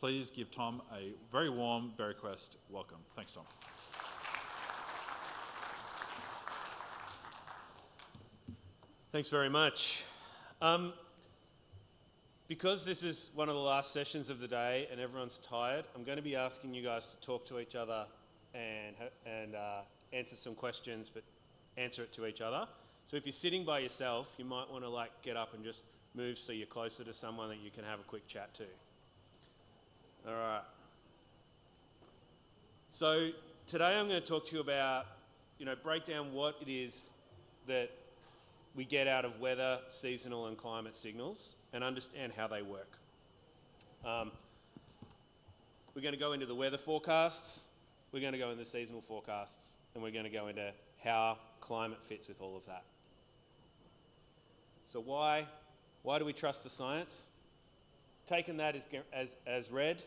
please give Tom a very warm BerryQuest welcome. Thanks, Tom. Thanks very much. Because this is one of the last sessions of the day and everyone's tired, I'm going to be asking you guys to talk to each other and answer some questions, but answer it to each other. So if you're sitting by yourself, you might want to get up and just move so you're closer to someone that you can have a quick chat to. All right. So today I'm going to talk to you about, break down what it is that we get out of weather, seasonal and climate signals and understand how they work. We're going to go into the weather forecasts, we're going to go into seasonal forecasts, and we're going to go into how climate fits with all of that. So why do we trust the science? Taking that as read,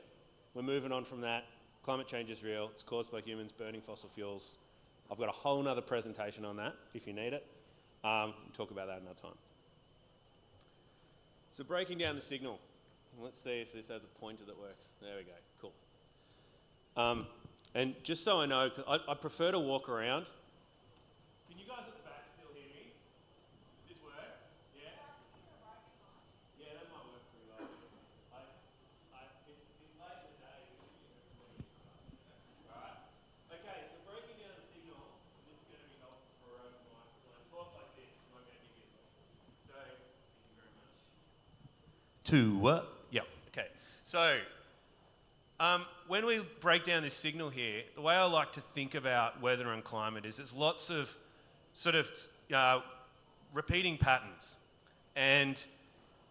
we're moving on from that. Climate change is real, it's caused by humans burning fossil fuels. I've got a whole nother presentation on that if you need it. We'll talk about that another time. So breaking down the signal. Let's see if this has a pointer that works. There we go, cool. And just so I know, 'cause I prefer to walk around. Can you guys at the back still hear me? Does this work? Yeah? Yeah, that might work pretty well. It's late in the day. Alright. Okay, so breaking down the signal, this is going to be helpful for a mic. When I talk like this, I'm not going to give you a So, thank you very much. Yep, okay. So, when we break down this signal here, the way I like to think about weather and climate is there's lots of sort of repeating patterns. And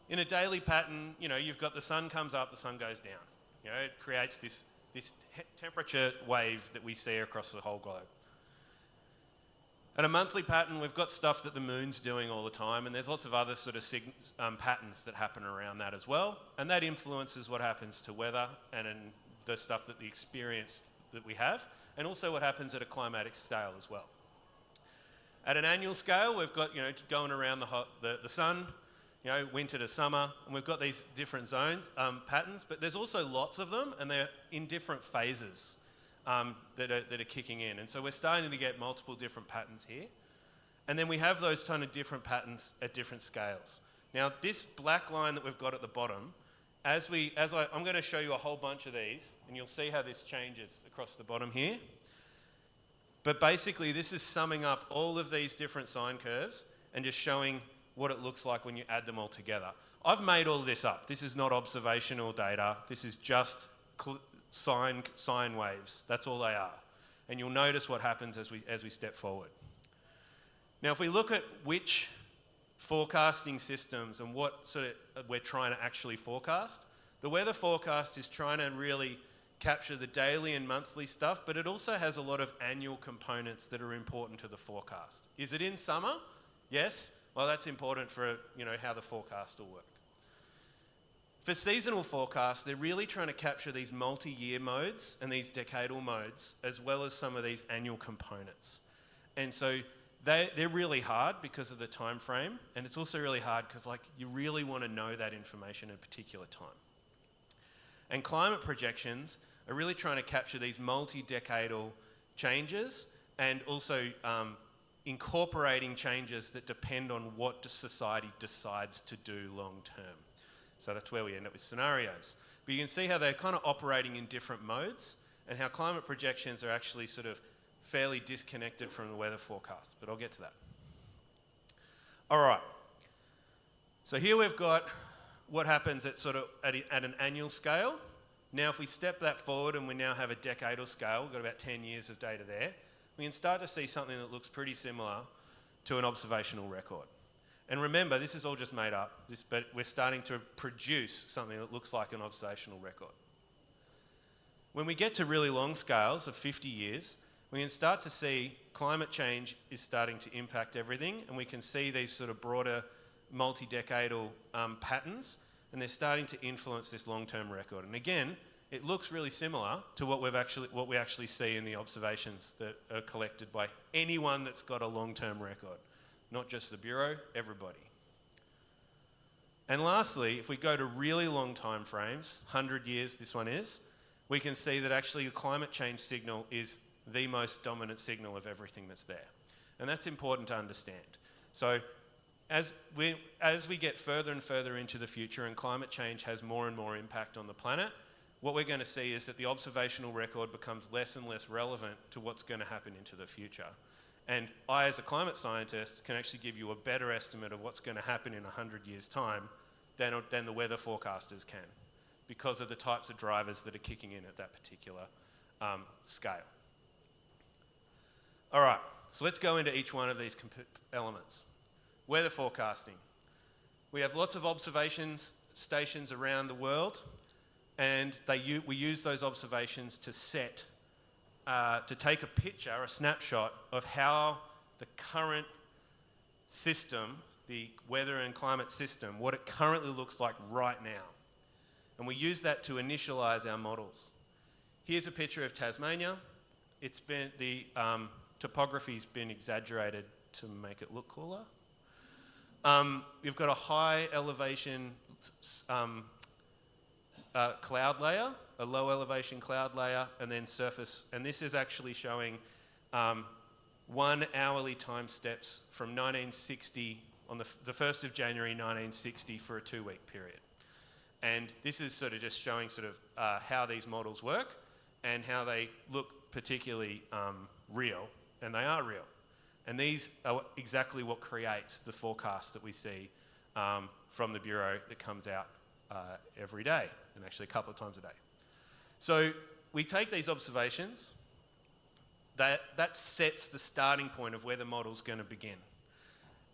in a daily pattern, you've got the sun comes up, the sun goes down. It creates this temperature wave that we see across the whole globe. At a monthly pattern, we've got stuff that the moon's doing all the time, and there's lots of other sort of patterns that happen around that as well, and that influences what happens to weather and in the stuff that the experience that we have, and also what happens at a climatic scale as well. At an annual scale, we've got going around the sun, winter to summer, and we've got these different zones, patterns, but there's also lots of them, and they're in different phases. That are kicking in. And so we're starting to get multiple different patterns here. And then we have those kind of different patterns at different scales. Now this black line that we've got at the bottom, I'm going to show you a whole bunch of these, and you'll see how this changes across the bottom here. But basically this is summing up all of these different sine curves and just showing what it looks like when you add them all together. I've made all this up. This is not observational data. This is just sine waves. That's all they are. And you'll notice what happens as we step forward. Now if we look at which forecasting systems and what sort of we're trying to actually forecast, the weather forecast is trying to really capture the daily and monthly stuff, but it also has a lot of annual components that are important to the forecast. Is it in summer? Yes. Well, that's important for how the forecast will work. For seasonal forecasts, they're really trying to capture these multi-year modes and these decadal modes, as well as some of these annual components. And so they're really hard because of the time frame, and it's also really hard because you really want to know that information at a particular time. And climate projections are really trying to capture these multi-decadal changes and also incorporating changes that depend on what society decides to do long term. So that's where we end up with scenarios. But you can see how they're kind of operating in different modes and how climate projections are actually sort of fairly disconnected from the weather forecast, but I'll get to that. All right. So here we've got what happens at an annual scale. Now if we step that forward and we now have a decadal scale, we've got about 10 years of data there, we can start to see something that looks pretty similar to an observational record. And remember, this is all just made up, but we're starting to produce something that looks like an observational record. When we get to really long scales of 50 years, we can start to see climate change is starting to impact everything, and we can see these sort of broader multi-decadal patterns, and they're starting to influence this long-term record. And again, it looks really similar to what we actually see in the observations that are collected by anyone that's got a long-term record. Not just the Bureau, everybody. And lastly, if we go to really long time frames, 100 years this one is, we can see that actually the climate change signal is the most dominant signal of everything that's there. And that's important to understand. So as we get further and further into the future and climate change has more and more impact on the planet, what we're going to see is that the observational record becomes less and less relevant to what's going to happen into the future. And I, as a climate scientist, can actually give you a better estimate of what's going to happen in 100 years' time than the weather forecasters can, because of the types of drivers that are kicking in at that particular scale. All right, so let's go into each one of these elements. Weather forecasting. We have lots of observations stations around the world, and we use those observations to take a picture, a snapshot of how the current system, the weather and climate system, what it currently looks like right now. And we use that to initialize our models. Here's a picture of Tasmania. It's been, the topography's been exaggerated to make it look cooler. You've got a high elevation cloud layer, a low elevation cloud layer, and then surface. And this is actually showing 1 hourly time steps from 1960, on the 1st of January 1960 for a 2-week period. And this is sort of just showing sort of how these models work and how they look particularly real, and they are real. And these are exactly what creates the forecast that we see from the Bureau that comes out every day, and actually a couple of times a day. So we take these observations, that sets the starting point of where the model's going to begin.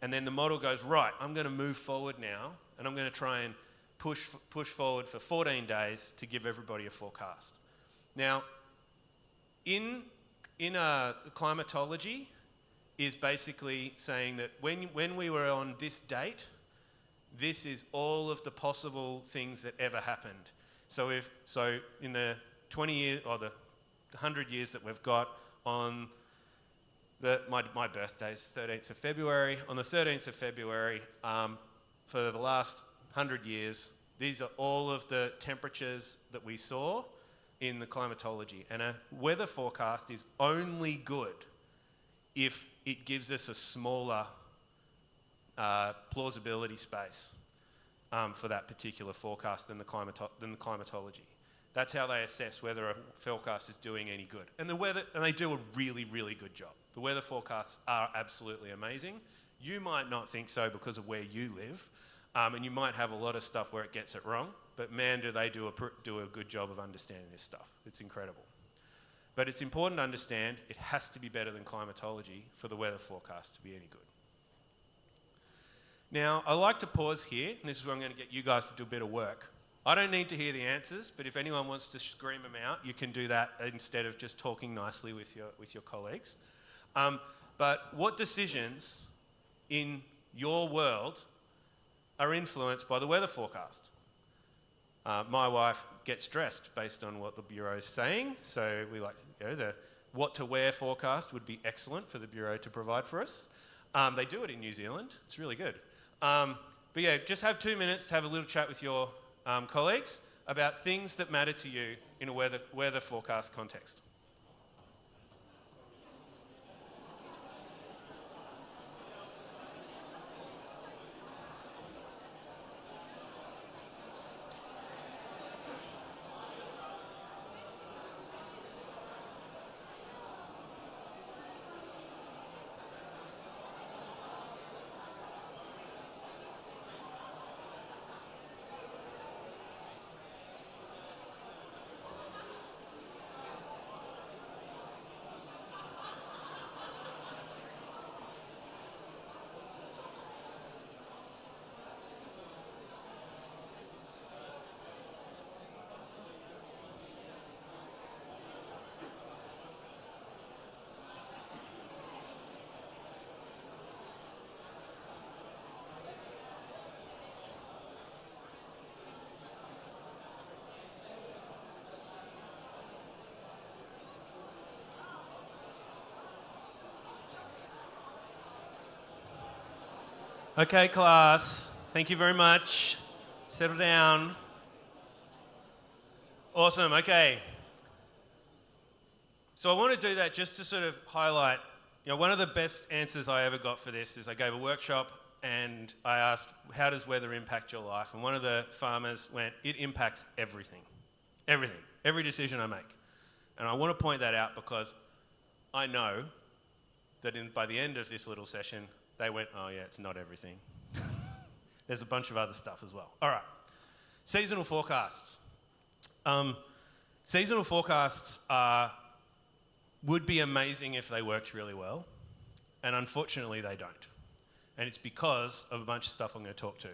And then the model goes, right, I'm going to move forward now, and I'm going to try and push forward for 14 days to give everybody a forecast. Now, in climatology is basically saying that when we were on this date, this is all of the possible things that ever happened. So in the 20 years or the 100 years that we've got on my birthday is 13th of February. On the 13th of February, for the last 100 years, these are all of the temperatures that we saw in the climatology. And a weather forecast is only good if it gives us a smaller plausibility space for that particular forecast than the climatology. That's how they assess whether a forecast is doing any good. And they do a really, really good job. The weather forecasts are absolutely amazing. You might not think so because of where you live, and you might have a lot of stuff where it gets it wrong, but man, do they do a good job of understanding this stuff. It's incredible. But it's important to understand it has to be better than climatology for the weather forecast to be any good. Now, I like to pause here, and this is where I'm going to get you guys to do a bit of work. I don't need to hear the answers, but if anyone wants to scream them out, you can do that instead of just talking nicely with your colleagues. But what decisions in your world are influenced by the weather forecast? My wife gets dressed based on what the Bureau is saying, so we like, the what to wear forecast would be excellent for the Bureau to provide for us. They do it in New Zealand. It's really good. But yeah, just have 2 minutes to have a little chat with your colleagues about things that matter to you in a weather forecast context. Okay, class, thank you very much. Settle down. Awesome, okay. So I want to do that just to sort of highlight, one of the best answers I ever got for this is I gave a workshop and I asked, how does weather impact your life? And one of the farmers went, it impacts everything. Everything. Every decision I make. And I want to point that out because I know that by the end of this little session, they went, oh yeah, it's not everything. There's a bunch of other stuff as well. All right. Seasonal forecasts. Seasonal forecasts would be amazing if they worked really well. And unfortunately, they don't. And it's because of a bunch of stuff I'm going to talk to.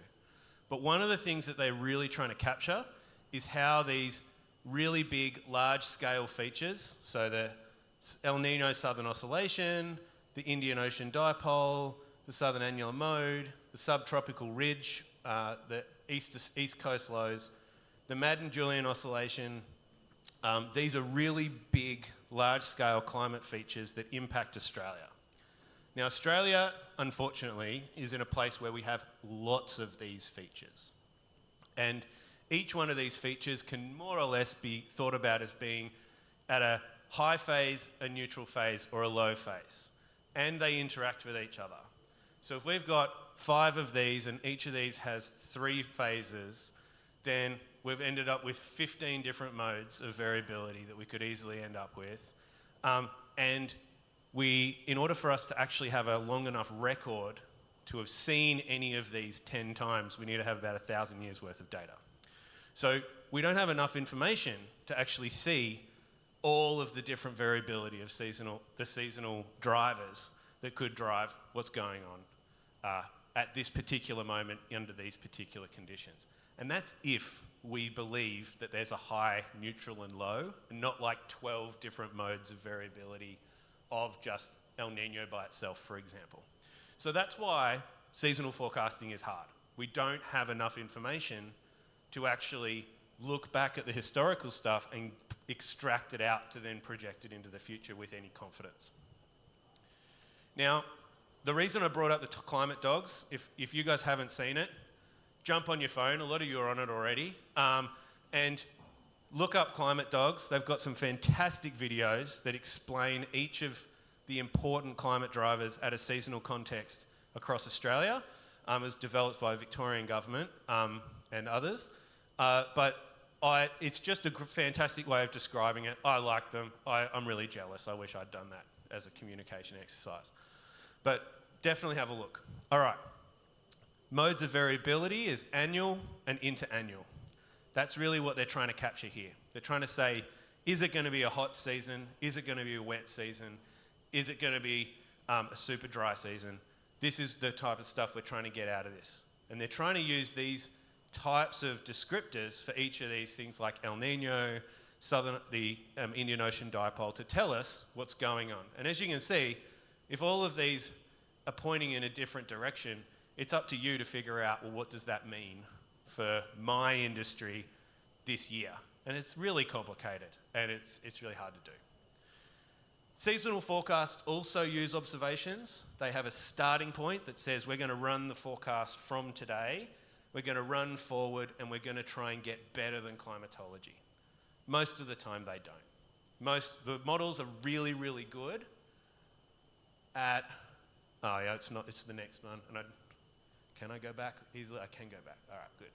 But one of the things that they're really trying to capture is how these really big, large-scale features, so the El Nino Southern Oscillation, the Indian Ocean Dipole, the Southern Annular Mode, the Subtropical Ridge, the East Coast Lows, the Madden-Julian Oscillation. These are really big, large-scale climate features that impact Australia. Now, Australia, unfortunately, is in a place where we have lots of these features. And each one of these features can more or less be thought about as being at a high phase, a neutral phase, or a low phase. And they interact with each other. So if we've got 5 of these and each of these has 3 phases, then we've ended up with 15 different modes of variability that we could easily end up with. And in order for us to actually have a long enough record to have seen any of these 10 times, we need to have about 1,000 years worth of data. So we don't have enough information to actually see all of the different variability of the seasonal drivers that could drive what's going on at this particular moment under these particular conditions. And that's if we believe that there's a high, neutral and low, and not like 12 different modes of variability of just El Nino by itself, for example. So that's why seasonal forecasting is hard. We don't have enough information to actually look back at the historical stuff and extract it out to then project it into the future with any confidence. Now, the reason I brought up the climate dogs, if you guys haven't seen it, jump on your phone, a lot of you are on it already, and look up climate dogs. They've got some fantastic videos that explain each of the important climate drivers at a seasonal context across Australia. It was developed by the Victorian government and others. But it's just a fantastic way of describing it. I like them. I'm really jealous. I wish I'd done that as a communication exercise. But definitely have a look. All right. Modes of variability is annual and interannual. That's really what they're trying to capture here. They're trying to say, is it going to be a hot season? Is it going to be a wet season? Is it going to be a super dry season? This is the type of stuff we're trying to get out of this. And they're trying to use these types of descriptors for each of these things like El Nino, the Indian Ocean Dipole, to tell us what's going on. And as you can see, if all of these are pointing in a different direction, it's up to you to figure out, well, what does that mean for my industry this year? And it's really complicated, and it's really hard to do. Seasonal forecasts also use observations. They have a starting point that says we're going to run the forecast from today, we're going to run forward, and we're going to try and get better than climatology. Most of the time they don't. The models are really, really good at, oh yeah, it's the next one. And can I go back easily? I can go back. All right, good.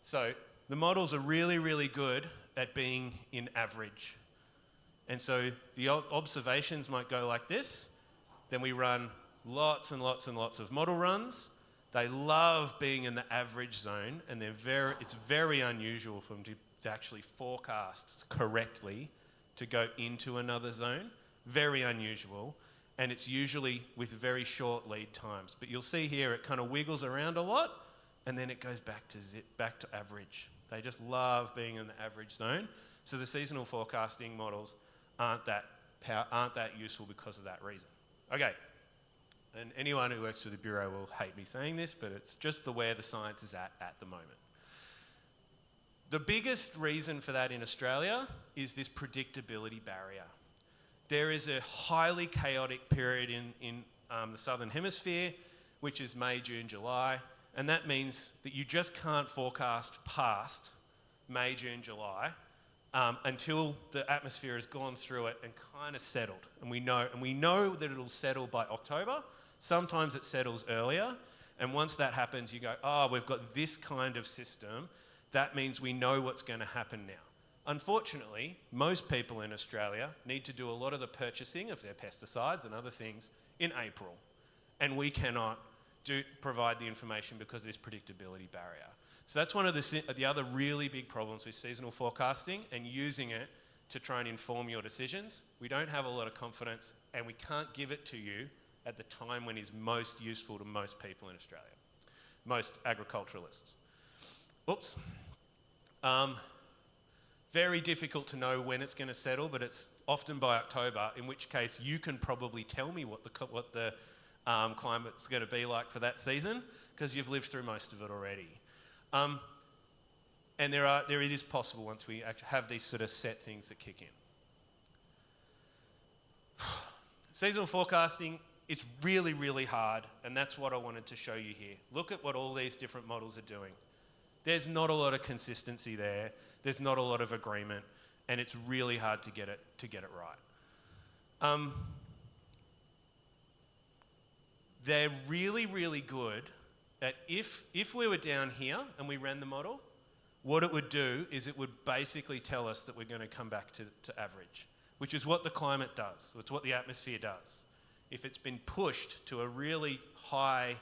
So the models are really, really good at being in average. And so the observations might go like this. Then we run lots and lots and lots of model runs. They love being in the average zone, and it's very unusual for them to actually forecast correctly to go into another zone. Very unusual. And it's usually with very short lead times. But you'll see here it kind of wiggles around a lot, and then it goes back to average. They just love being in the average zone. So the seasonal forecasting models aren't that useful because of that reason. Okay, and anyone who works for the Bureau will hate me saying this, but it's just where the science is at the moment. The biggest reason for that in Australia is this predictability barrier. There is a highly chaotic period in the Southern Hemisphere, which is May, June, July. And that means that you just can't forecast past May, June, July until the atmosphere has gone through it and kind of settled. And we know that it'll settle by October. Sometimes it settles earlier. And once that happens, you go, oh, we've got this kind of system. That means we know what's going to happen now. Unfortunately, most people in Australia need to do a lot of the purchasing of their pesticides and other things in April. And we cannot provide the information because of this predictability barrier. So that's one of the other really big problems with seasonal forecasting and using it to try and inform your decisions. We don't have a lot of confidence and we can't give it to you at the time when it's most useful to most people in Australia, most agriculturalists. Oops. Very difficult to know when it's going to settle, but it's often by October, in which case you can probably tell me what the climate's going to be like for that season, because you've lived through most of it already. And it is possible once we actually have these sort of set things that kick in. Seasonal forecasting, it's really, really hard, and that's what I wanted to show you here. Look at what all these different models are doing. There's not a lot of consistency there. There's not a lot of agreement, and it's really hard to get it right. They're really, really good at if we were down here and we ran the model, what it would do is it would basically tell us that we're going to come back to average, which is what the climate does. It's what the atmosphere does. If it's been pushed to a really high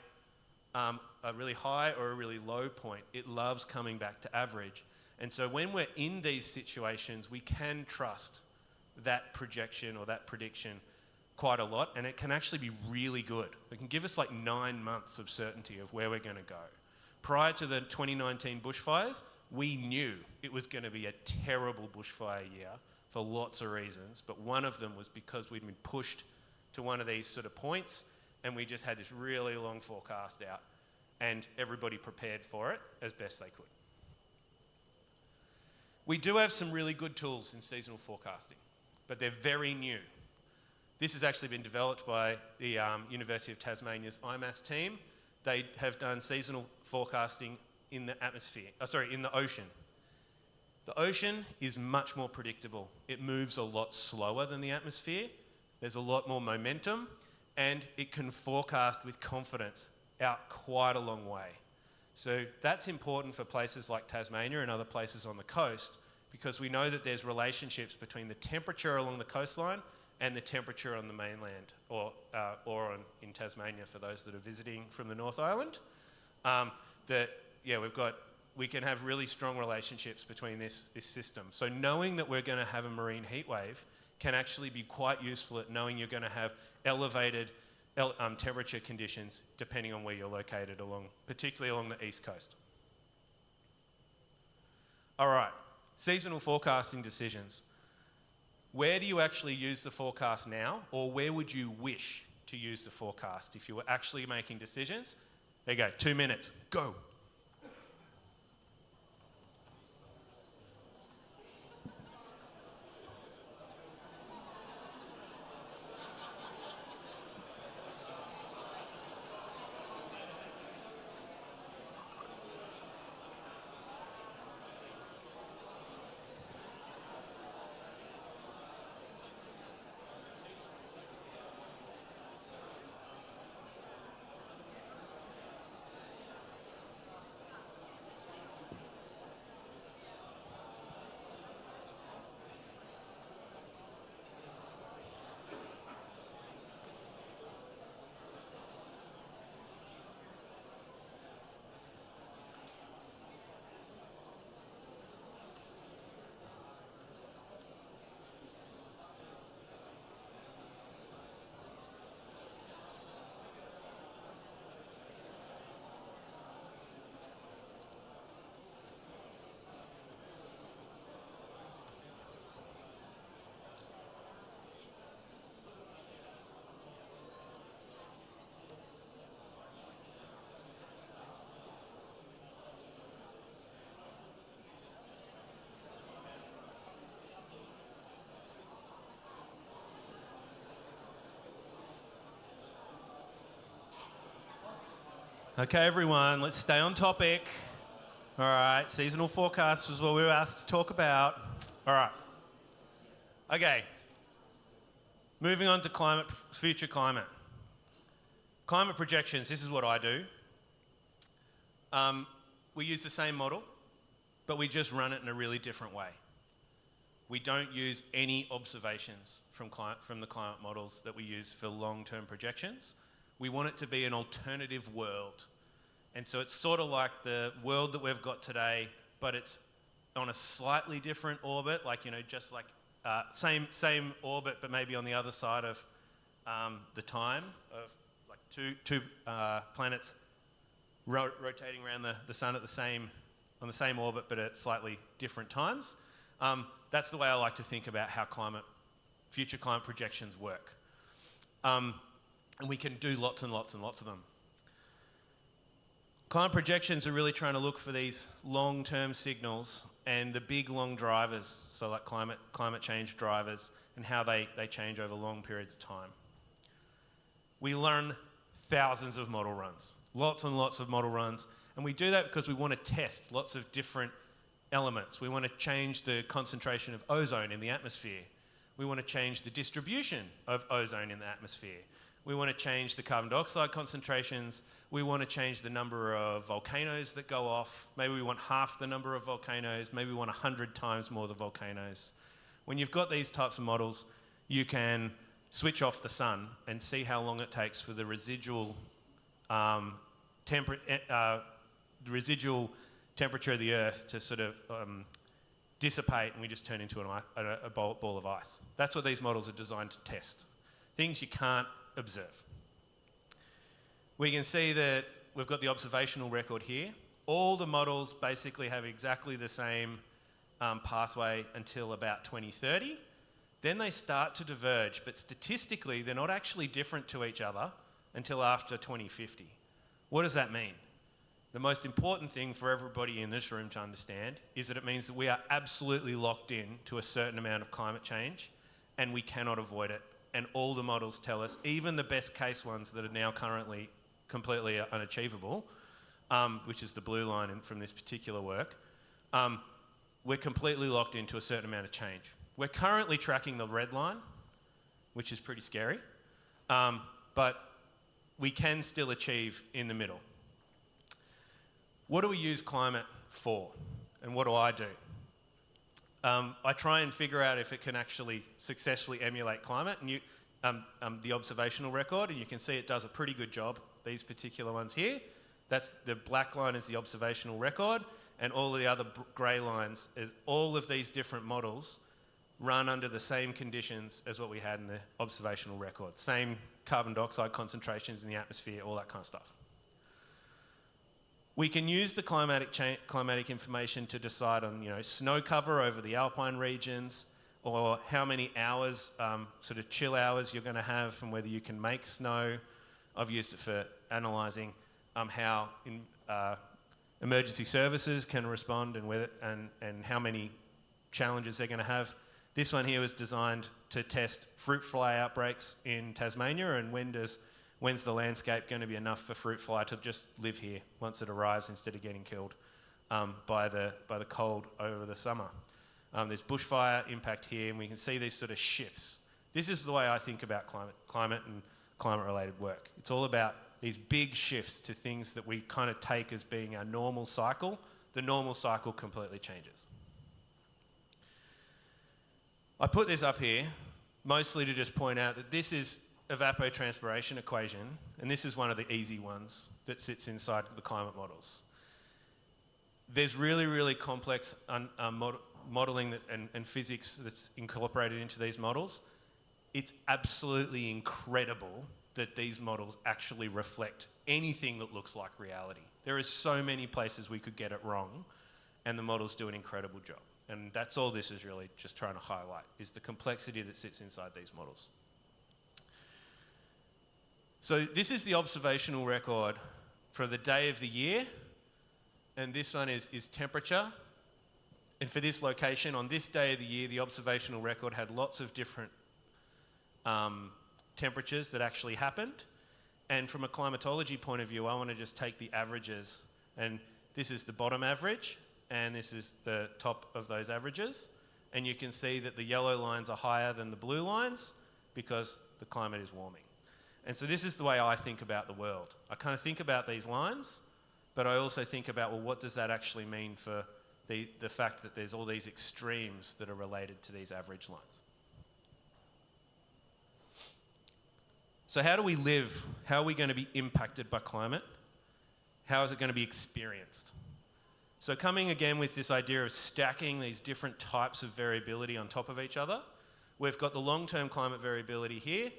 or a really low point, it loves coming back to average. And so when we're in these situations, we can trust that projection or that prediction quite a lot, and it can actually be really good. It can give us like 9 months of certainty of where we're going to go. Prior to the 2019 bushfires, we knew it was going to be a terrible bushfire year for lots of reasons, but one of them was because we'd been pushed to one of these sort of points, and we just had this really long forecast out, and everybody prepared for it as best they could. We do have some really good tools in seasonal forecasting, but they're very new. This has actually been developed by the University of Tasmania's IMAS team. They have done seasonal forecasting in the in the ocean. The ocean is much more predictable. It moves a lot slower than the atmosphere. There's a lot more momentum, and it can forecast with confidence out quite a long way. So that's important for places like Tasmania and other places on the coast, because we know that there's relationships between the temperature along the coastline and the temperature on the mainland, or in Tasmania for those that are visiting from the North Island. We can have really strong relationships between this system. So knowing that we're going to have a marine heat wave can actually be quite useful at knowing you're going to have elevated temperature conditions depending on where you're located particularly along the east coast. All right, seasonal forecasting decisions. Where do you actually use the forecast now, or where would you wish to use the forecast if you were actually making decisions? There you go, 2 minutes, go. Okay, everyone, let's stay on topic. All right, seasonal forecast was what we were asked to talk about. All right. Okay, moving on to future climate. Climate projections, this is what I do. We use the same model, but we just run it in a really different way. We don't use any observations from the climate models that we use for long-term projections. We want it to be an alternative world. And so it's sort of like the world that we've got today, but it's on a slightly different orbit, like, just like same orbit, but maybe on the other side of the time of like two planets rotating around the sun on the same orbit, but at slightly different times. That's the way I like to think about how future climate projections work. And we can do lots and lots and lots of them. Climate projections are really trying to look for these long-term signals and the big long drivers, so like climate change drivers and how they change over long periods of time. We run thousands of model runs, lots and lots of model runs, and we do that because we want to test lots of different elements. We want to change the concentration of ozone in the atmosphere. We want to change the distribution of ozone in the atmosphere. We want to change the carbon dioxide concentrations. We want to change the number of volcanoes that go off. Maybe we want half the number of volcanoes. Maybe we want 100 times more the volcanoes. When you've got these types of models, you can switch off the sun and see how long it takes for the residual temperature of the Earth to sort of dissipate, and we just turn into a ball of ice. That's what these models are designed to test. Things you can't observe. We can see that we've got the observational record here. All the models basically have exactly the same pathway until about 2030. Then they start to diverge, but statistically they're not actually different to each other until after 2050. What does that mean? The most important thing for everybody in this room to understand is that it means that we are absolutely locked in to a certain amount of climate change and we cannot avoid it. And all the models tell us, even the best case ones that are now currently completely unachievable, which is the blue line from this particular work, we're completely locked into a certain amount of change. We're currently tracking the red line, which is pretty scary, but we can still achieve in the middle. What do we use climate for? And what do I do? I try and figure out if it can actually successfully emulate climate, and the observational record, and you can see it does a pretty good job, these particular ones here. That's the black line is the observational record, and all of the other grey lines is all of these different models run under the same conditions as what we had in the observational record. Same carbon dioxide concentrations in the atmosphere, all that kind of stuff. We can use the climatic information to decide on, snow cover over the alpine regions, or how many hours, sort of chill hours you're going to have, and whether you can make snow. I've used it for analysing how emergency services can respond and how many challenges they're going to have. This one here was designed to test fruit fly outbreaks in Tasmania, and when's the landscape going to be enough for fruit fly to just live here once it arrives instead of getting killed by the cold over the summer. There's bushfire impact here, and we can see these sort of shifts. This is the way I think about climate and climate-related work. It's all about these big shifts to things that we kind of take as being our normal cycle. The normal cycle completely changes. I put this up here mostly to just point out that this is evapotranspiration equation, and this is one of the easy ones that sits inside the climate models. There's really, really complex modelling and physics that's incorporated into these models. It's absolutely incredible that these models actually reflect anything that looks like reality. There are so many places we could get it wrong, and the models do an incredible job. And that's all this is really just trying to highlight, is the complexity that sits inside these models. So this is the observational record for the day of the year, and this one is temperature. And for this location, on this day of the year, the observational record had lots of different temperatures that actually happened. And from a climatology point of view, I want to just take the averages. And this is the bottom average, and this is the top of those averages. And you can see that the yellow lines are higher than the blue lines because the climate is warming. And so this is the way I think about the world. I kind of think about these lines, but I also think about, well, what does that actually mean for the fact that there's all these extremes that are related to these average lines. So how do we live? How are we going to be impacted by climate? How is it going to be experienced? So coming again with this idea of stacking these different types of variability on top of each other, we've got the long-term climate variability here.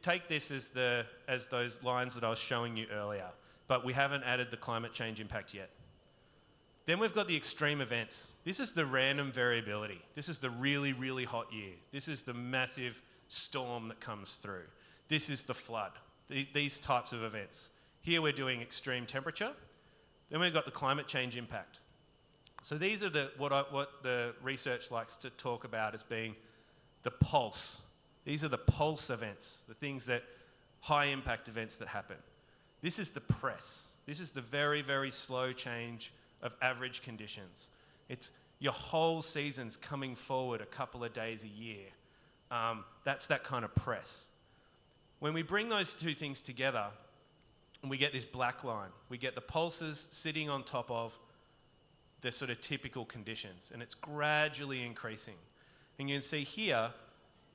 Take this as those lines that I was showing you earlier, but we haven't added the climate change impact yet. Then we've got the extreme events. This is the random variability. This is the really, really hot year. This is the massive storm that comes through. This is the flood. These types of events. Here we're doing extreme temperature. Then we've got the climate change impact. So these are what the research likes to talk about as being the pulse. These are the pulse events, the things that, high impact events that happen. This is the press. This is the very, very slow change of average conditions. It's your whole season's coming forward a couple of days a year. That's that kind of press. When we bring those two things together, and we get this black line, we get the pulses sitting on top of the sort of typical conditions, and it's gradually increasing. And you can see here,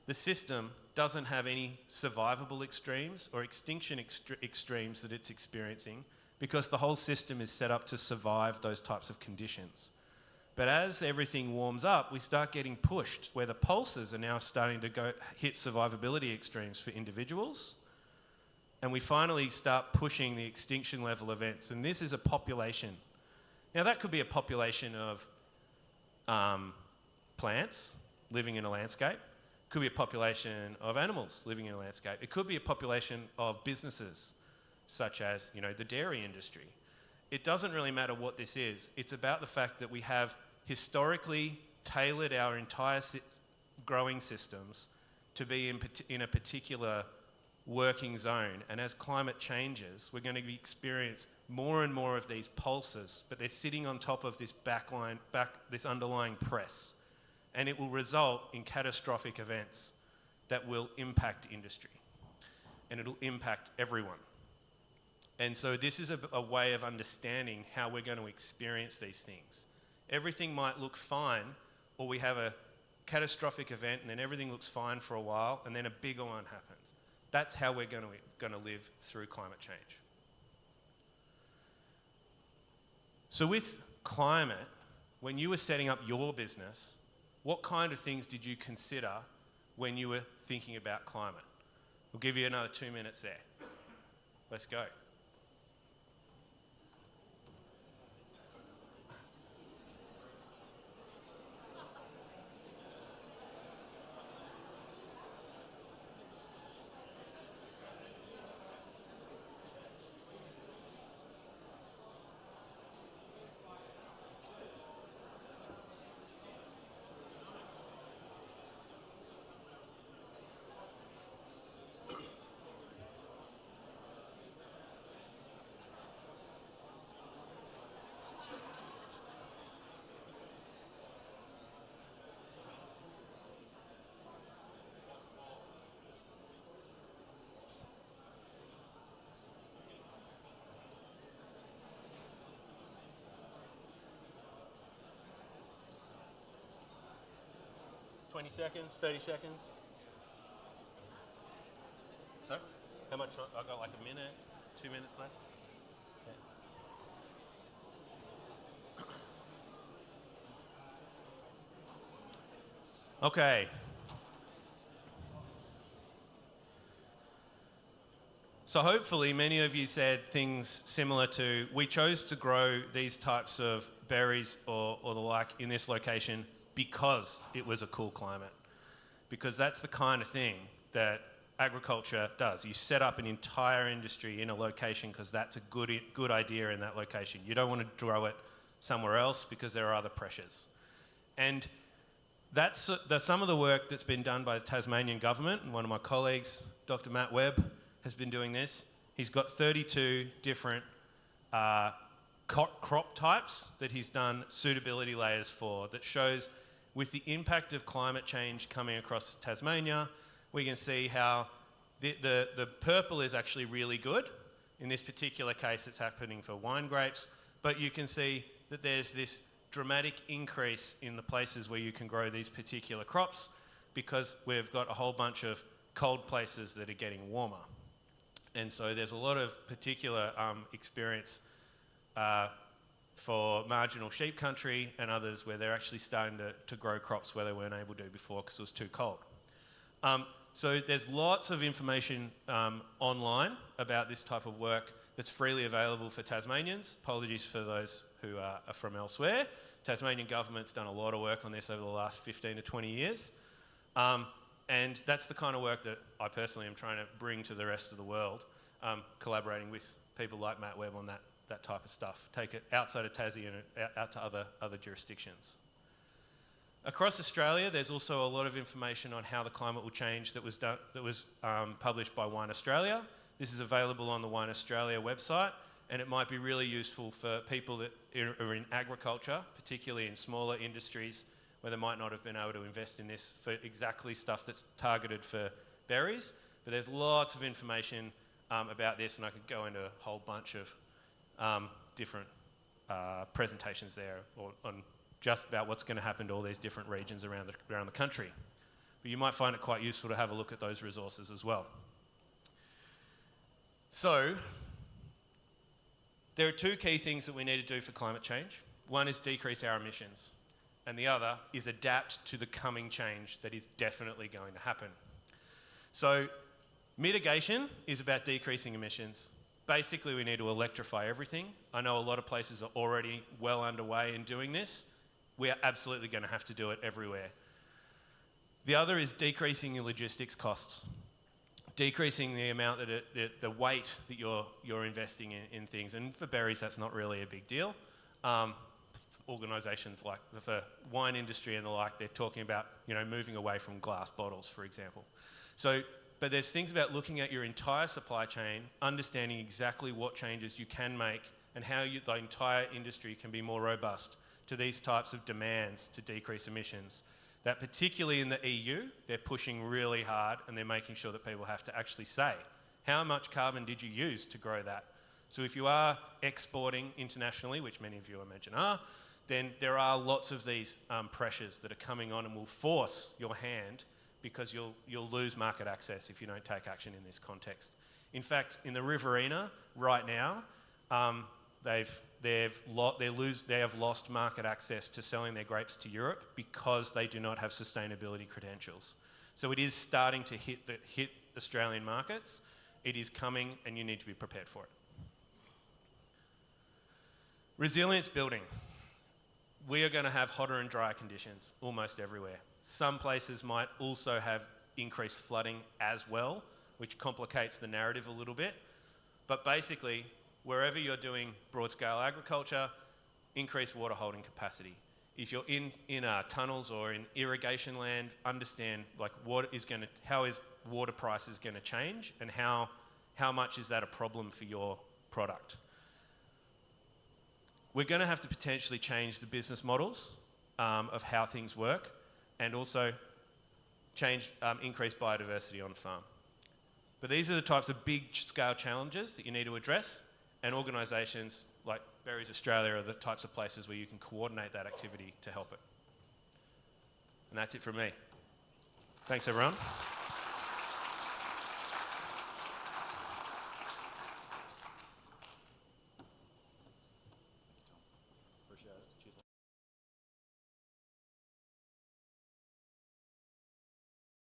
the system doesn't have any survivable extremes or extinction extremes that it's experiencing because the whole system is set up to survive those types of conditions. But as everything warms up, we start getting pushed where the pulses are now starting to hit survivability extremes for individuals. And we finally start pushing the extinction level events. And this is a population. Now that could be a population of plants living in a landscape. Could be a population of animals living in a landscape. It could be a population of businesses, such as, the dairy industry. It doesn't really matter what this is. It's about the fact that we have historically tailored our entire growing systems to be in a particular working zone. And as climate changes, we're going to experience more and more of these pulses, but they're sitting on top of this this underlying press. And it will result in catastrophic events that will impact industry. And it'll impact everyone. And so this is a way of understanding how we're going to experience these things. Everything might look fine, or we have a catastrophic event and then everything looks fine for a while and then a bigger one happens. That's how we're going to live through climate change. So with climate, when you were setting up your business, what kind of things did you consider when you were thinking about climate? We'll give you another 2 minutes there. Let's go. $20 seconds, 30 seconds. So, how much? I've got like a minute, 2 minutes left. Yeah. Okay. So hopefully many of you said things similar to, we chose to grow these types of berries or the like in this location because it was a cool climate. Because that's the kind of thing that agriculture does. You set up an entire industry in a location because that's a good idea in that location. You don't want to grow it somewhere else because there are other pressures. And that's some of the work that's been done by the Tasmanian government, and one of my colleagues, Dr. Matt Webb, has been doing this, He's got 32 different crop types that he's done suitability layers for that shows with the impact of climate change coming across Tasmania, we can see how the purple is actually really good. In this particular case, it's happening for wine grapes, but you can see that there's this dramatic increase in the places where you can grow these particular crops because we've got a whole bunch of cold places that are getting warmer. And so there's a lot of particular experience for marginal sheep country and others where they're actually starting to grow crops where they weren't able to before because it was too cold. So there's lots of information online about this type of work that's freely available for Tasmanians. Apologies for those who are from elsewhere. Tasmanian government's done a lot of work on this over the last 15 to 20 years. And that's the kind of work that I personally am trying to bring to the rest of the world, collaborating with people like Matt Webb on that type of stuff. Take it outside of Tassie and out to other jurisdictions. Across Australia, there's also a lot of information on how the climate will change that was published by Wine Australia. This is available on the Wine Australia website, and it might be really useful for people that are in agriculture, particularly in smaller industries, where they might not have been able to invest in this for exactly stuff that's targeted for berries. But there's lots of information about this, and I could go into a whole bunch of different presentations there on just about what's going to happen to all these different regions around the country. But you might find it quite useful to have a look at those resources as well. So, there are two key things that we need to do for climate change. One is decrease our emissions, and the other is adapt to the coming change that is definitely going to happen. So, mitigation is about decreasing emissions. Basically, we need to electrify everything. I know a lot of places are already well underway in doing this. We are absolutely going to have to do it everywhere. The other is decreasing your logistics costs. Decreasing the amount the weight that you're investing in things. And for berries, that's not really a big deal. Organisations like the wine industry and the like, they're talking about moving away from glass bottles, for example. But there's things about looking at your entire supply chain, understanding exactly what changes you can make and how the entire industry can be more robust to these types of demands to decrease emissions. That particularly in the EU, they're pushing really hard and they're making sure that people have to actually say, how much carbon did you use to grow that? So if you are exporting internationally, which many of you I imagine are, then there are lots of these pressures that are coming on and will force your hand because you'll lose market access if you don't take action in this context. In fact, in the Riverina right now, they have lost market access to selling their grapes to Europe because they do not have sustainability credentials. So it is starting to hit Australian markets. It is coming, and you need to be prepared for it. Resilience building. We are going to have hotter and drier conditions almost everywhere. Some places might also have increased flooding as well, which complicates the narrative a little bit. But basically, wherever you're doing broad-scale agriculture, increase water holding capacity. If you're in tunnels or in irrigation land, understand how is water prices going to change and how much is that a problem for your product. We're going to have to potentially change the business models of how things work and also increase biodiversity on farm. But these are the types of big-scale challenges that you need to address, and organisations like Berries Australia are the types of places where you can coordinate that activity to help it. And that's it from me. Thanks, everyone.